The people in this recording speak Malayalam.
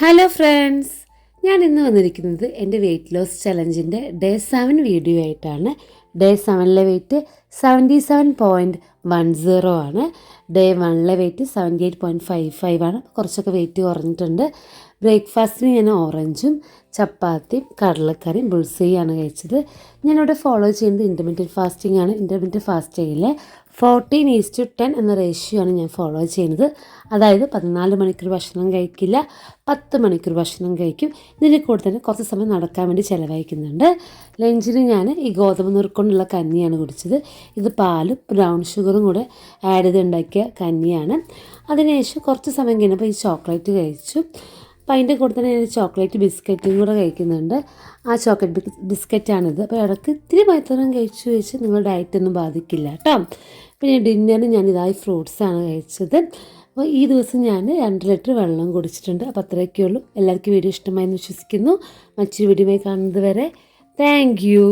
ഹലോ ഫ്രണ്ട്സ്, ഞാൻ ഇന്ന് വന്നിരിക്കുന്നത് എൻ്റെ വെയ്റ്റ് ലോസ് ചലഞ്ചിൻ്റെ ഡേ 7 വീഡിയോ ആയിട്ടാണ്. ഡേ 7ലെ വെയ്റ്റ് 77.10 ആണ്. ഡേ 1ലെ വെയ്റ്റ് 78.55 ആണ്. കുറച്ചൊക്കെ വെയ്റ്റ് കുറഞ്ഞിട്ടുണ്ട്. ബ്രേക്ക്ഫാസ്റ്റിന് ഞാൻ ഓറഞ്ചും ചപ്പാത്തിയും കടലക്കറിയും ബുൾസൈയാണ് കഴിച്ചത്. ഞാനിവിടെ ഫോളോ ചെയ്യുന്നത് ഇൻ്റർമീഡിയറ്റ് ഫാസ്റ്റിംഗ് ആണ്. ഇൻ്റർമീഡിയറ്റ് ഫാസ്റ്റിങ്ങിലെ 14:10 എന്ന റേഷ്യോ ആണ് ഞാൻ ഫോളോ ചെയ്യുന്നത്. അതായത് 14 മണിക്കൂർ ഭക്ഷണം കഴിക്കില്ല, 10 മണിക്കൂർ ഭക്ഷണം കഴിക്കും. ഇതിൻ്റെ കൂടെ തന്നെ കുറച്ച് സമയം നടക്കാൻ വേണ്ടി ചിലവഴിക്കുന്നുണ്ട്. ലഞ്ചിന് ഞാൻ ഈ ഗോതമ്പ് നുറുക്കൊണ്ടുള്ള കഞ്ഞിയാണ് കുടിച്ചത്. ഇത് പാലും ബ്രൗൺ ഷുഗറും കൂടെ ആഡ് ചെയ്ത് ഉണ്ടാക്കിയ കഞ്ഞിയാണ്. അതിനുശേഷം കുറച്ച് സമയം കഴിഞ്ഞപ്പോൾ ഈ ചോക്ലേറ്റ് കഴിച്ചു. അപ്പോൾ അതിൻ്റെ കൂടെ തന്നെ ഞാൻ ചോക്ലേറ്റ് ബിസ്ക്കറ്റും കൂടെ കഴിക്കുന്നുണ്ട്. ആ ചോക്ലേറ്റ് ബിസ്ക്കറ്റാണിത്. അപ്പോൾ ഇടയ്ക്ക് ഇത്തിരി മധുരം കഴിച്ചു വെച്ച് നിങ്ങൾ ഡയറ്റൊന്നും ബാധിക്കില്ല കേട്ടോ. പിന്നെ ഡിന്നറിന് ഞാൻ ഇതായി ഫ്രൂട്ട്സാണ് കഴിച്ചത്. അപ്പോൾ ഈ ദിവസം ഞാൻ 2 ലിറ്റർ വെള്ളം കുടിച്ചിട്ടുണ്ട്. അപ്പോൾ അത്രയൊക്കെ ഉള്ളൂ. എല്ലാവർക്കും വീഡിയോ ഇഷ്ടമായി എന്ന് വിശ്വസിക്കുന്നു. മറ്റൊരു വീഡിയോയുമായി കാണുന്നത് വരെ താങ്ക് യു.